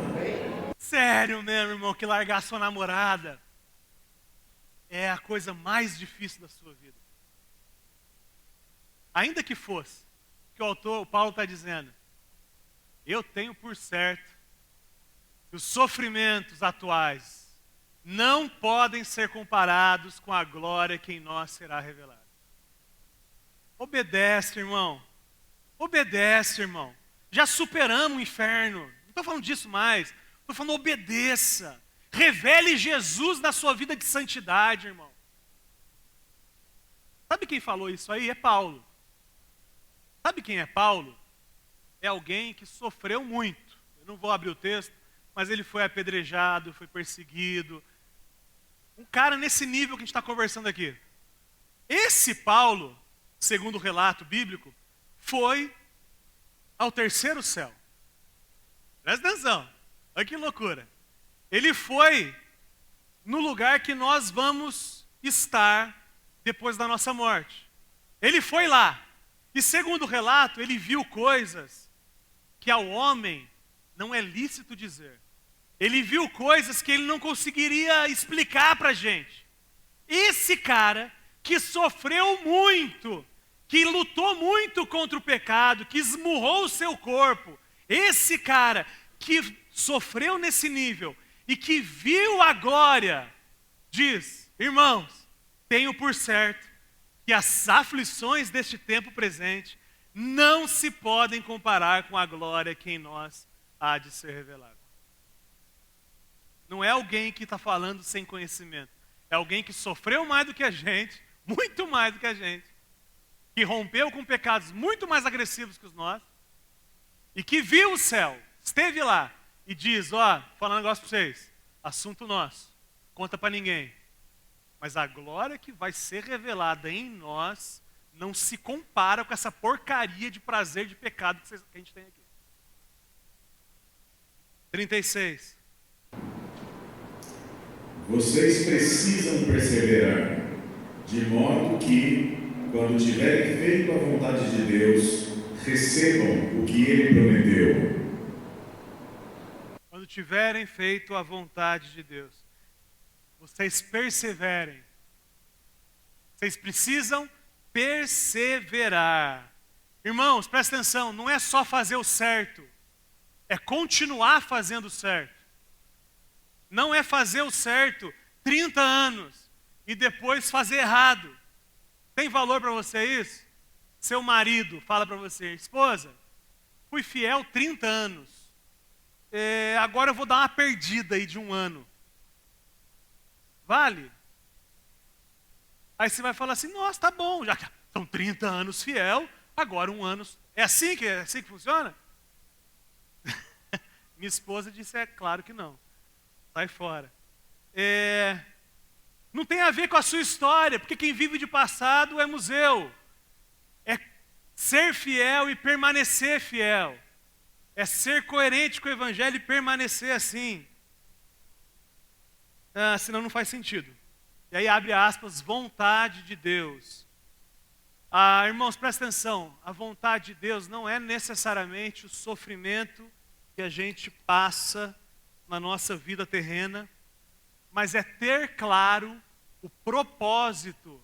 Sério mesmo, irmão, que largar sua namorada é a coisa mais difícil da sua vida. Ainda que fosse, que o Paulo está dizendo, eu tenho por certo que os sofrimentos atuais não podem ser comparados com a glória que em nós será revelada. Obedece, irmão. Obedece, irmão. Já superamos o inferno. Não estou falando disso mais. Estou falando, obedeça. Revele Jesus na sua vida de santidade, irmão. Sabe quem falou isso aí? É Paulo. Sabe quem é Paulo? É alguém que sofreu muito. Eu não vou abrir o texto, mas ele foi apedrejado, foi perseguido. Um cara nesse nível que a gente está conversando aqui. Esse Paulo, segundo o relato bíblico, foi ao terceiro céu. Presta atenção. Olha que loucura. Ele foi no lugar que nós vamos estar depois da nossa morte. Ele foi lá. E segundo o relato, ele viu coisas que ao homem não é lícito dizer. Ele viu coisas que ele não conseguiria explicar para a gente. Esse cara que sofreu muito, que lutou muito contra o pecado, que esmurrou o seu corpo, esse cara que sofreu nesse nível e que viu a glória, diz, irmãos, tenho por certo que as aflições deste tempo presente não se podem comparar com a glória que em nós há de ser revelada. Não é alguém que está falando sem conhecimento. É alguém que sofreu mais do que a gente, muito mais do que a gente, que rompeu com pecados muito mais agressivos que os nossos, e que viu o céu, esteve lá, e diz, ó, falando um negócio para vocês, assunto nosso, conta para ninguém. Mas a glória que vai ser revelada em nós não se compara com essa porcaria de prazer de pecado que a gente tem aqui. 36. Vocês precisam perseverar, de modo que, quando tiverem feito a vontade de Deus, recebam o que Ele prometeu. Quando tiverem feito a vontade de Deus. vocês perseverem. Vocês precisam perseverar. Irmãos, presta atenção, não é só fazer o certo, é continuar fazendo o certo. Não é fazer o certo 30 anos e depois fazer errado. Tem valor para você isso? Seu marido fala para você: esposa, fui fiel 30 anos, agora eu vou dar uma perdida aí de 1 ano. Vale? Aí você vai falar assim: nossa, tá bom, já que são 30 anos fiel, agora 1 ano. É assim que funciona? Minha esposa disse: é claro que não. Sai fora. Não tem a ver com a sua história, porque quem vive de passado é museu. É ser fiel e permanecer fiel. É ser coerente com o evangelho e permanecer assim. Senão não faz sentido. E aí abre aspas, vontade de Deus. Irmãos, presta atenção. A vontade de Deus não é necessariamente o sofrimento que a gente passa na nossa vida terrena, mas é ter claro o propósito.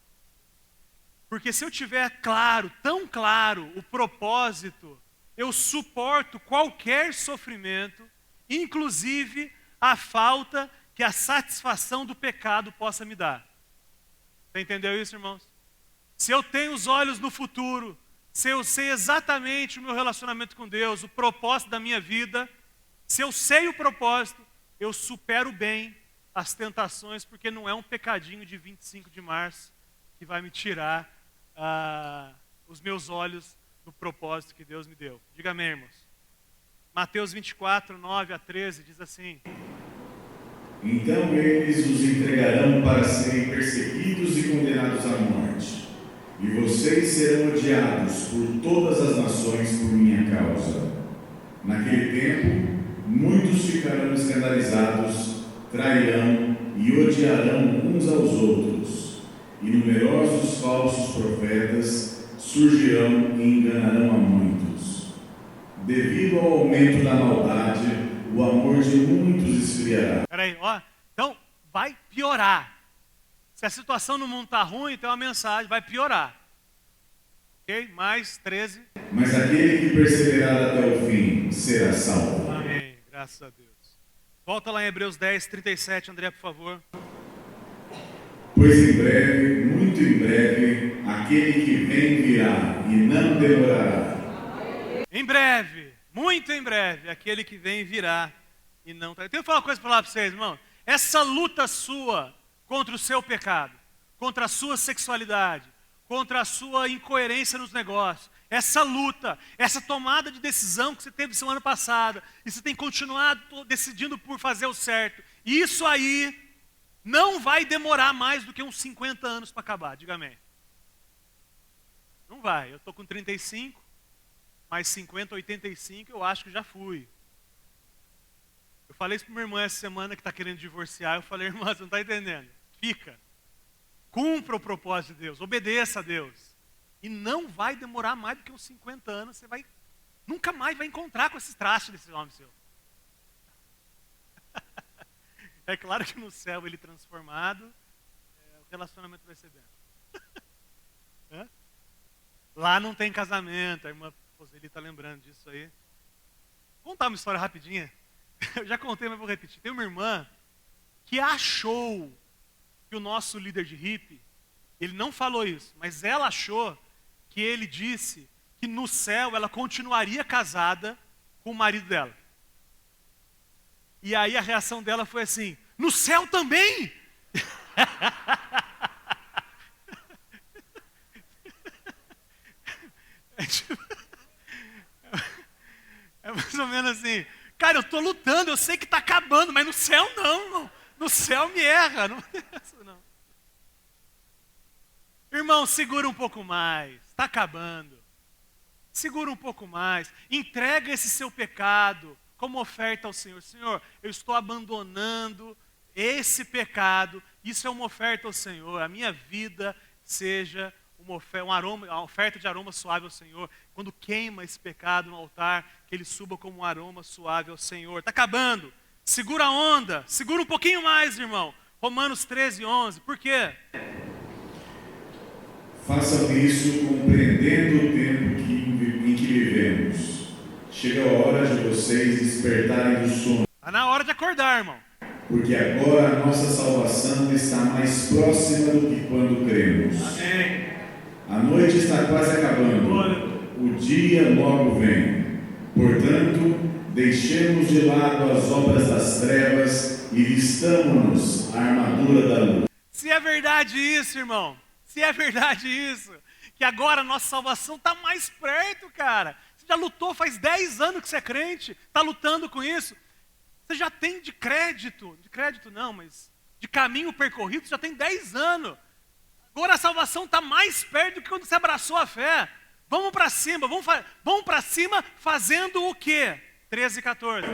Porque se eu tiver claro, tão claro, o propósito, eu suporto qualquer sofrimento, inclusive a falta que a satisfação do pecado possa me dar. Você entendeu isso, irmãos? Se eu tenho os olhos no futuro, se eu sei exatamente o meu relacionamento com Deus, o propósito da minha vida, se eu sei o propósito, eu supero bem as tentações, porque não é um pecadinho de 25 de março que vai me tirar os meus olhos do propósito que Deus me deu. Diga amém, irmãos. Mateus 24, 9 a 13 diz assim: então eles os entregarão para serem perseguidos e condenados à morte, e vocês serão odiados por todas as nações por minha causa. Naquele tempo, muitos ficarão escandalizados, trairão e odiarão uns aos outros, e numerosos falsos profetas surgirão e enganarão a muitos. Devido ao aumento da maldade, o amor de muitos esfriará. Peraí, então vai piorar. Se a situação no mundo está ruim, tem uma mensagem, vai piorar. Ok? Mais 13. Mas aquele que perseverar até o fim será salvo. Amém, graças a Deus. Volta lá em Hebreus 10, 37, André, por favor. Pois em breve, muito em breve, aquele que vem virá e não demorará. Em breve, muito em breve, aquele que vem virá e não... Eu tenho que falar uma coisa para falar para vocês, irmão. Essa luta sua contra o seu pecado, contra a sua sexualidade, contra a sua incoerência nos negócios, essa luta, essa tomada de decisão que você teve semana passada, e você tem continuado decidindo por fazer o certo, isso aí não vai demorar mais do que uns 50 anos para acabar, diga amém. Não vai, eu estou com 35, mais 50, 85, eu acho que já fui. Eu falei isso para minha irmã essa semana que está querendo divorciar, eu falei: irmã, você não está entendendo, fica, cumpra o propósito de Deus, obedeça a Deus, e não vai demorar mais do que uns 50 anos, você vai, nunca mais vai encontrar com esses trastes desse homem seu. É claro que no céu ele transformado, o relacionamento vai ser bem. Lá não tem casamento, a irmã Roseli está lembrando disso aí. Vou contar uma história rapidinha. Eu já contei, mas vou repetir. Tem uma irmã que achou que o nosso líder de hippie, ele não falou isso, mas ela achou que ele disse que no céu ela continuaria casada com o marido dela. E aí a reação dela foi assim: no céu também? É mais ou menos assim: cara, eu estou lutando, eu sei que está acabando, mas no céu não, irmão. No céu me erra, não é isso não. Irmão, segura um pouco mais, está acabando. Segura um pouco mais, entrega esse seu pecado como oferta ao Senhor. Senhor, eu estou abandonando esse pecado, isso é uma oferta ao Senhor. A minha vida seja uma oferta de aroma suave ao Senhor. Quando queima esse pecado no altar, que ele suba como um aroma suave ao Senhor. Está acabando, segura a onda, segura um pouquinho mais, irmão. Romanos 13, 11. Por quê? Façam isso compreendendo o tempo em que vivemos. Chega a hora de vocês despertarem do sono. Está na hora de acordar, irmão. Porque agora a nossa salvação está mais próxima do que quando cremos. Amém. A noite está quase acabando. O dia logo vem. Portanto, deixemos de lado as obras das trevas e vistamo-nos a armadura da luz. Se é verdade isso, irmão, se é verdade isso, que agora a nossa salvação está mais perto, cara. Você já lutou, faz 10 anos que você é crente, está lutando com isso. Você já tem de crédito não, mas de caminho percorrido, você já tem 10 anos. Agora a salvação está mais perto do que quando você abraçou a fé. Vamos para cima, vamos para cima fazendo o quê? 13 e 14.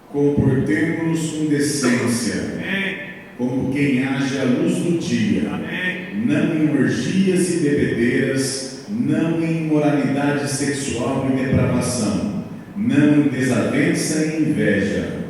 Comportemo-nos com decência, Amém. como quem age à luz do dia, Amém. não em orgias e bebedeiras, não em imoralidade sexual e depravação, não em desavença e inveja.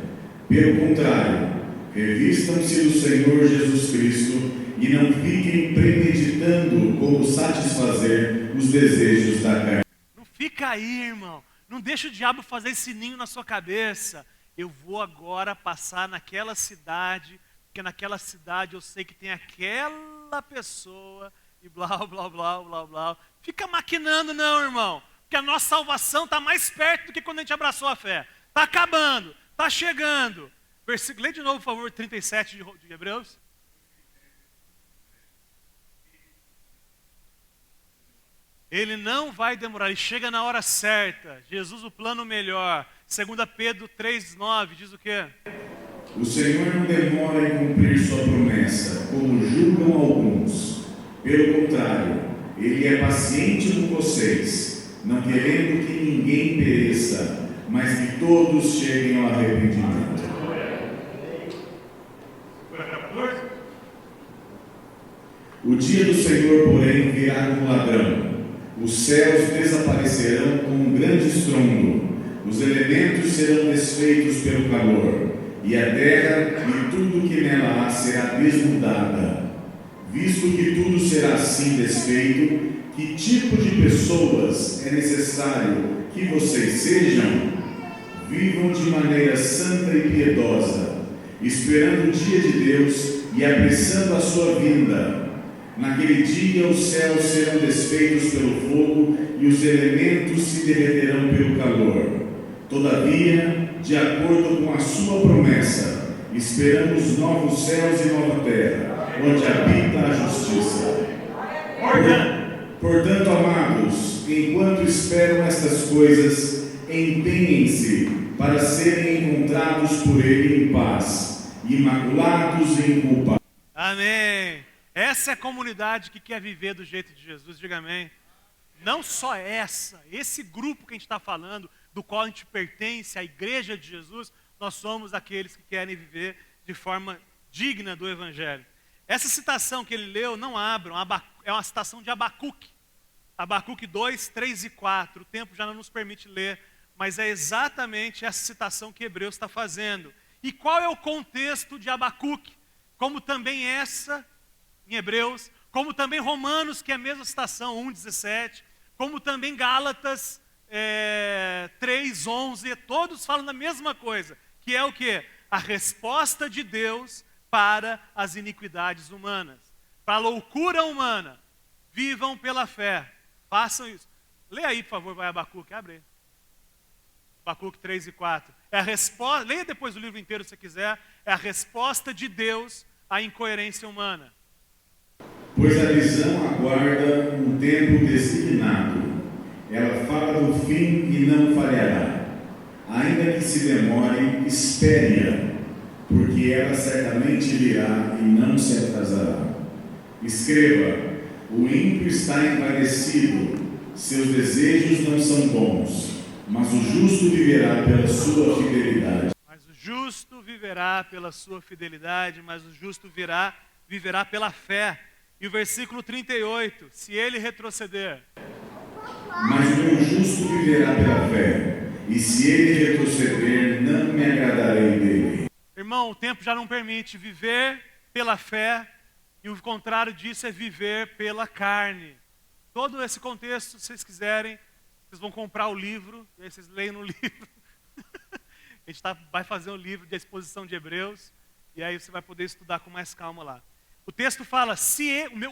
Pelo contrário, revistam-se do Senhor Jesus Cristo e não fiquem premeditando como satisfazer os desejos da carne. Não fica aí, irmão. Não deixa o diabo fazer esse ninho na sua cabeça. Eu vou agora passar naquela cidade, porque naquela cidade eu sei que tem aquela pessoa e blá, blá, blá, blá, blá. Fica maquinando não, irmão. Porque a nossa salvação está mais perto do que quando a gente abraçou a fé. Está acabando, está chegando. Versículo, lê de novo, por favor, 37 de Hebreus. Ele não vai demorar, ele chega na hora certa. Jesus, o plano melhor. 2 Pedro 3,9 diz o quê? O Senhor não demora em cumprir sua promessa, como julgam alguns. Pelo contrário, Ele é paciente com vocês, não querendo que ninguém pereça, mas que todos cheguem ao arrependimento. O dia do Senhor, porém, virá como ladrão. Os céus desaparecerão com um grande estrondo, os elementos serão desfeitos pelo calor, e a terra e tudo que nela há será desnudada. Visto que tudo será assim desfeito, que tipo de pessoas é necessário que vocês sejam? Vivam de maneira santa e piedosa, esperando o dia de Deus e apressando a sua vinda. Naquele dia os céus serão desfeitos pelo fogo e os elementos se derreterão pelo calor. Todavia, de acordo com a sua promessa, esperamos novos céus e nova terra, onde habita a justiça. Portanto, amados, enquanto esperam estas coisas, empenhem-se para serem encontrados por Ele em paz, imaculados e inculpados. Amém. Essa é a comunidade que quer viver do jeito de Jesus, diga amém. Não só esse grupo que a gente está falando, do qual a gente pertence, a igreja de Jesus, nós somos aqueles que querem viver de forma digna do Evangelho. Essa citação que ele leu, não abram, é uma citação de Abacuque. Abacuque 2, 3 e 4. O tempo já não nos permite ler, mas é exatamente essa citação que Hebreus está fazendo. E qual é o contexto de Abacuque? Como também essa em Hebreus, como também Romanos, que é a mesma citação, 1,17, como também Gálatas 3,11, todos falam da mesma coisa, que é o quê? A resposta de Deus para as iniquidades humanas, para a loucura humana. Vivam pela fé, façam isso. Lê aí, por favor, vai Abacuque, abre aí. Abacuque 3 e 4. É a resposta, leia depois o livro inteiro se você quiser, é a resposta de Deus à incoerência humana. Pois a visão aguarda um tempo designado. Ela fala do fim e não falhará. Ainda que se demore, espere-a, porque ela certamente virá e não se atrasará. Escreva: o ímpio está envanecido, seus desejos não são bons, mas o justo viverá pela sua fidelidade. Mas o justo viverá pela sua fidelidade, mas o justo viverá pela fé. E o versículo 38, se ele retroceder. Mas o meu justo viverá pela fé, e se ele retroceder, não me agradarei dele. Irmão, o tempo já não permite viver pela fé, e o contrário disso é viver pela carne. Todo esse contexto, se vocês quiserem, vocês vão comprar o livro, e aí vocês leem no livro. A gente vai fazer um livro de exposição de Hebreus, e aí você vai poder estudar com mais calma lá. O texto fala,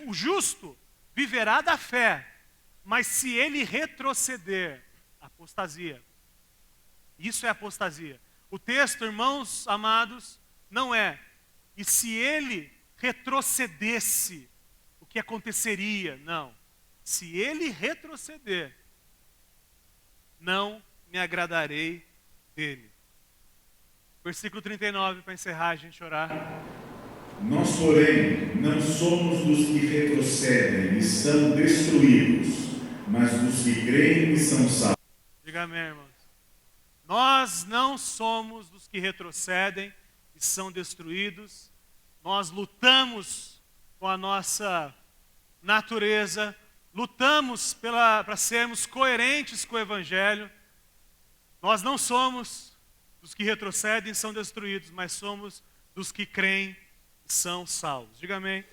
o justo viverá da fé, mas se ele retroceder, apostasia. Isso é apostasia. O texto, irmãos amados, não é, e se ele retrocedesse, o que aconteceria? Não. Se ele retroceder, não me agradarei dele. Versículo 39, para encerrar, a gente orar. Nós, porém, não somos dos que retrocedem e são destruídos, mas dos que creem e são salvos. Diga amém, irmãos. Nós não somos dos que retrocedem e são destruídos. Nós lutamos com a nossa natureza, lutamos para sermos coerentes com o Evangelho. Nós não somos dos que retrocedem e são destruídos, mas somos dos que creem e são salvos. Diga amém.